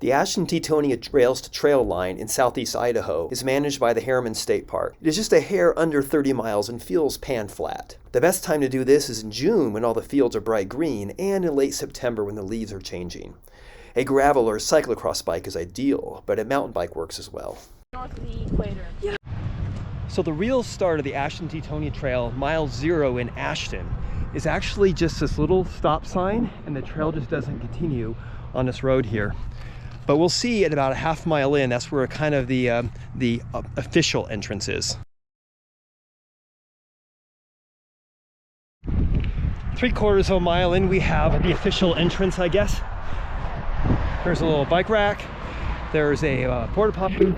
The Ashton-Tetonia Trail line in southeast Idaho is managed by the Harriman State Park. It is just a hair under 30 miles and feels pan-flat. The best time to do this is in June when all the fields are bright green and in late September when the leaves are changing. A gravel or cyclocross bike is ideal, but a mountain bike works as well. North of the equator. Yeah. So the real start of the Ashton-Tetonia Trail, mile 0 in Ashton, is actually just this little stop sign, and the trail just doesn't continue on this road here. But we'll see at about a half mile in, that's where kind of the official entrance is. 3/4 of a mile in, we have the official entrance, I guess. There's a little bike rack, there's a porta potty,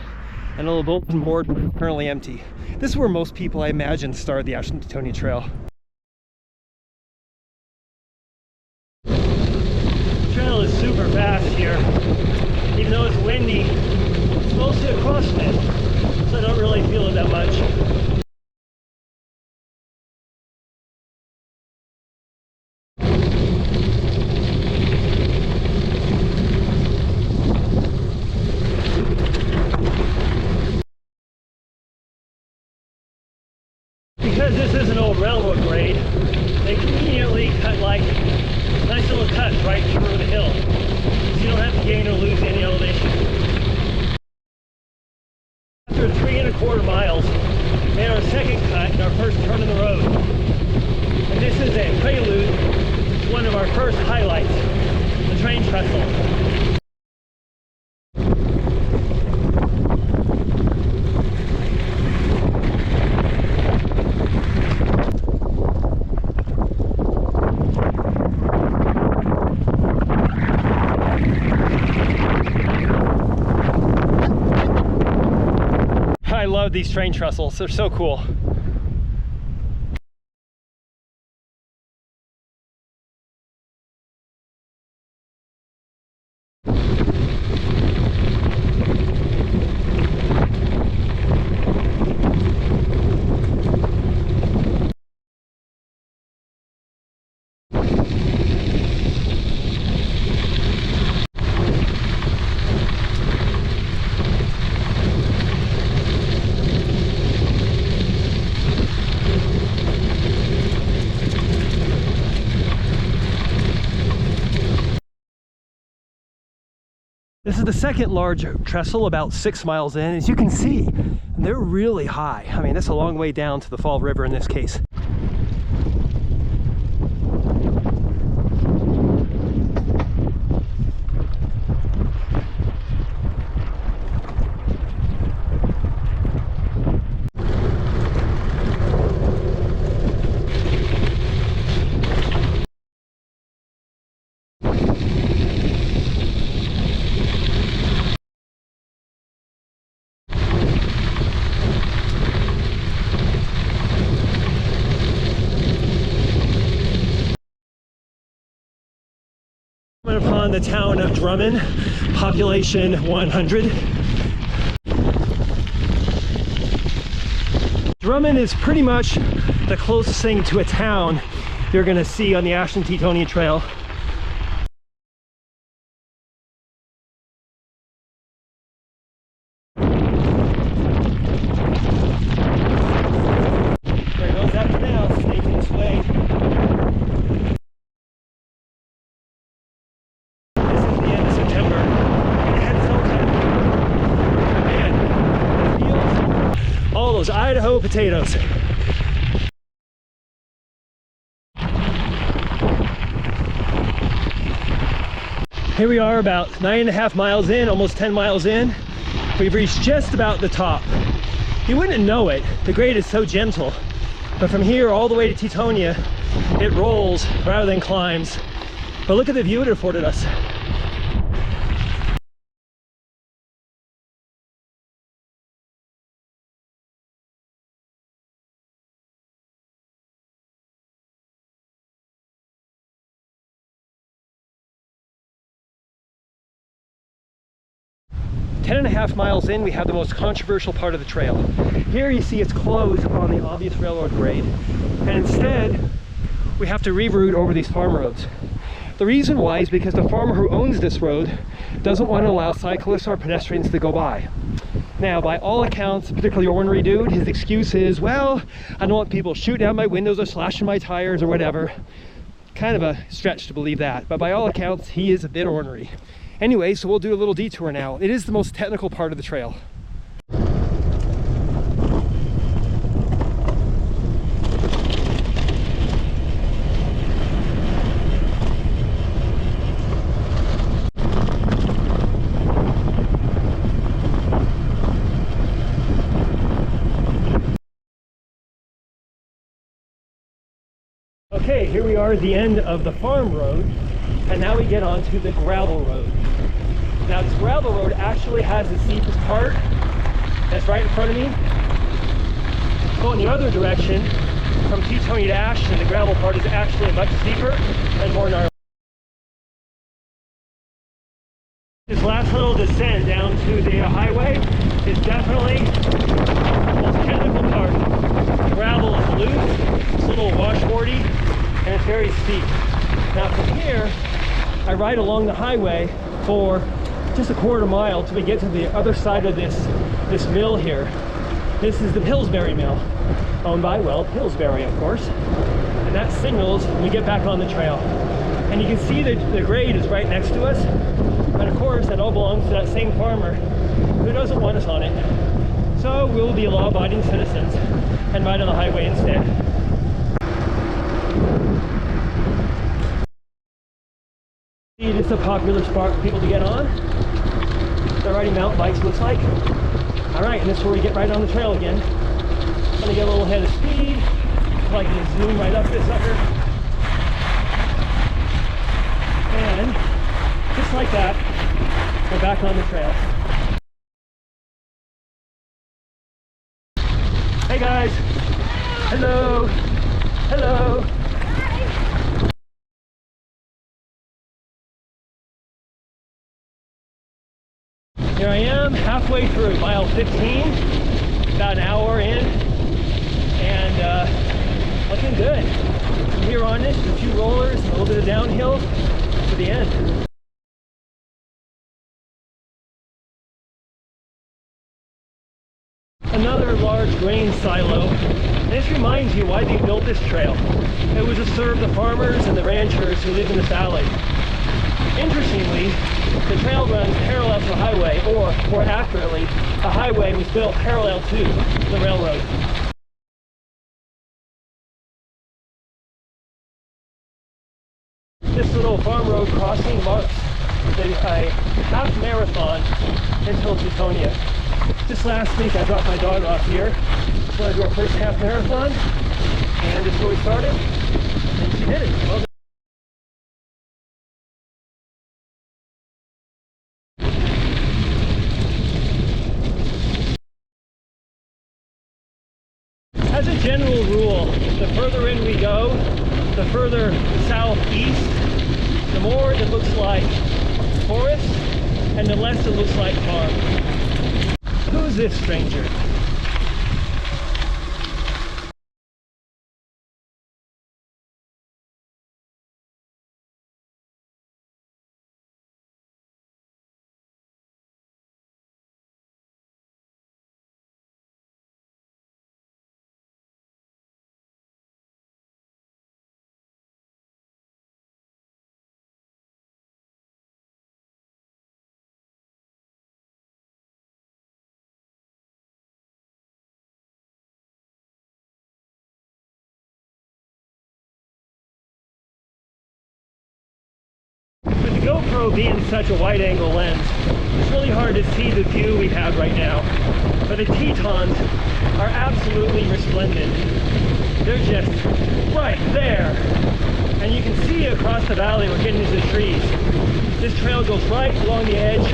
and a little bulletin board currently empty. This is where most people, I imagine, start the Ashton-Tetonia Trail. The trail is super fast here. Even though it's windy, it's mostly a crossfit, so I don't really feel it that much. Because this is an old railroad grade, they conveniently cut like nice little cuts right through the hill. You don't have to gain or lose any elevation. After 3¼ miles, we made our second cut and our first turn in the road. And this is a prelude to one of our first highlights, the train trestle. I love these train trestles, they're so cool. This is the second large trestle, about 6 miles in. As you can see, they're really high. I mean, that's a long way down to the Fall River in this case. Upon the town of Drummond, population 100. Drummond is pretty much the closest thing to a town you're going to see on the Ashton-Tetonia Trail. There goes that canal, making its way. Those Idaho potatoes. Here we are about 9.5 miles in, almost 10 miles in. We've reached just about the top. You wouldn't know it, the grade is so gentle, but from here all the way to Tetonia, it rolls rather than climbs. But look at the view it afforded us. Ten and a half miles in, we have the most controversial part of the trail. Here you see it's closed on the obvious railroad grade, and instead we have to reroute over these farm roads. The reason why is because the farmer who owns this road doesn't want to allow cyclists or pedestrians to go by. Now, by all accounts, particularly ornery dude, his excuse is, well, I don't want people shooting out my windows or slashing my tires or whatever. Kind of a stretch to believe that, but by all accounts, he is a bit ornery. Anyway, so we'll do a little detour now. It is the most technical part of the trail. Okay, here we are at the end of the farm road, and now we get onto the gravel road. Now this gravel road actually has the steepest part that's right in front of me. Going the other direction, from Teton to Ashton, the gravel part is actually much steeper and more gnarly. This last little descent down to the highway is definitely the most technical part. The gravel is loose, it's a little washboardy, and it's very steep. Now from here, I ride along the highway for just a quarter mile till we get to the other side of this mill here. This is the Pillsbury mill, owned by, well, Pillsbury, of course. And that signals when we get back on the trail. And you can see that the grade is right next to us. But of course, that all belongs to that same farmer who doesn't want us on it. So we'll be law-abiding citizens and ride on the highway instead. It's a popular spot for people to get on. They're riding mountain bikes, looks like. All right, and this is where we get right on the trail again. I'm gonna get a little head of speed, so I can zoom right up this sucker. And just like that, we're back on the trail. Hey guys. Hello. Hello. Here I am, halfway through mile 15, about an hour in, and looking good. From here on in, a few rollers, and a little bit of downhill to the end. Another large grain silo, and this reminds you why they built this trail. It was to serve the farmers and the ranchers who live in the valley. Interestingly, the trail runs parallel to the highway, or more accurately, the highway was built parallel to the railroad. This little farm road crossing marks a half marathon in Tetonia. Just last week I dropped my dog off here. Just wanted to do our first half marathon, and this is where we started, and she did it. Well done. As a general rule, the further in we go, the further southeast, the more it looks like forest, and the less it looks like farm. Who's this stranger? With the GoPro being such a wide-angle lens, it's really hard to see the view we have right now. But the Tetons are absolutely resplendent. They're just right there. And you can see across the valley we're getting into the trees. This trail goes right along the edge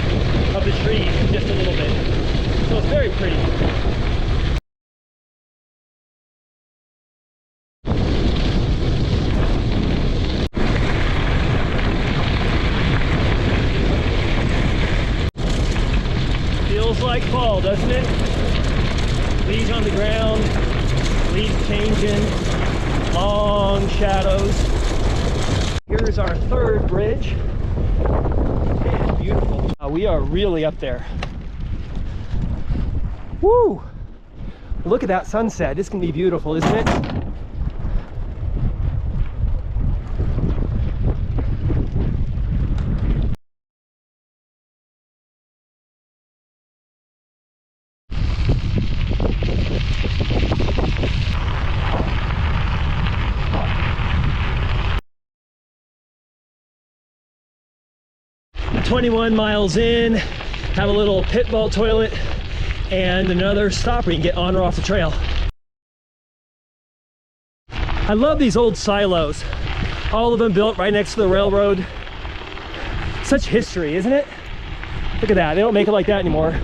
of the trees just a little bit. So it's very pretty. Feels like fall, doesn't it? Leaves on the ground, leaves changing, long shadows. Here's our third bridge. It is beautiful. We are really up there. Woo! Look at that sunset. It's gonna be beautiful, isn't it? "21 miles in, have a little pit ball toilet, and another stop where you can get on or off the trail." I love these old silos. All of them built right next to the railroad. Such history, isn't it? Look at that, they don't make it like that anymore.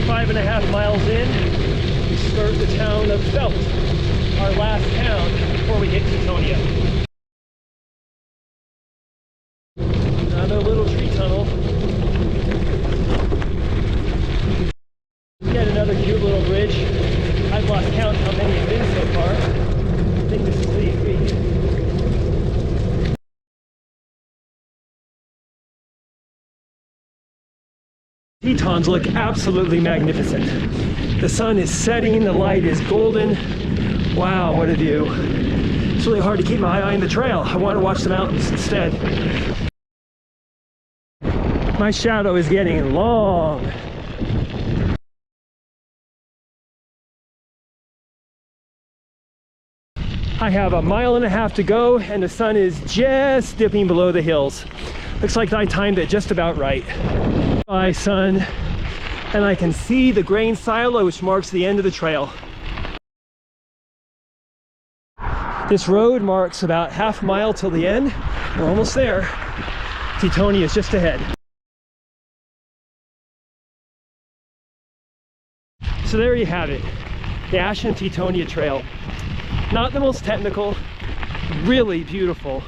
Five and a half miles in, we skirt the town of Felt, our last town before we hit Tetonia. Another little tree tunnel. Yet another cute little bridge. I've lost count how many have been so far. I think this is Lee Creek. Tetons look absolutely magnificent. The sun is setting, the light is golden. Wow, what a view. It's really hard to keep my eye on the trail. I want to watch the mountains instead. My shadow is getting long. I have a mile and a half to go and the sun is just dipping below the hills. Looks like I timed it just about right. Bye, sun. And I can see the grain silo, which marks the end of the trail. This road marks about half a mile till the end. We're almost there. Tetonia is just ahead. So there you have it, the Ashton-Tetonia Trail. Not the most technical, really beautiful.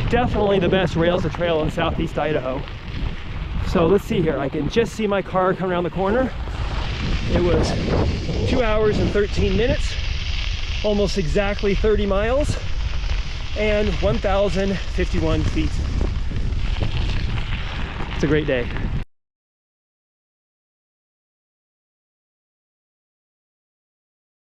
Definitely the best rails to trail in South East Idaho. So let's see here, I can just see my car come around the corner. It was 2 hours and 13 minutes, almost exactly 30 miles, and 1,051 feet. It's a great day.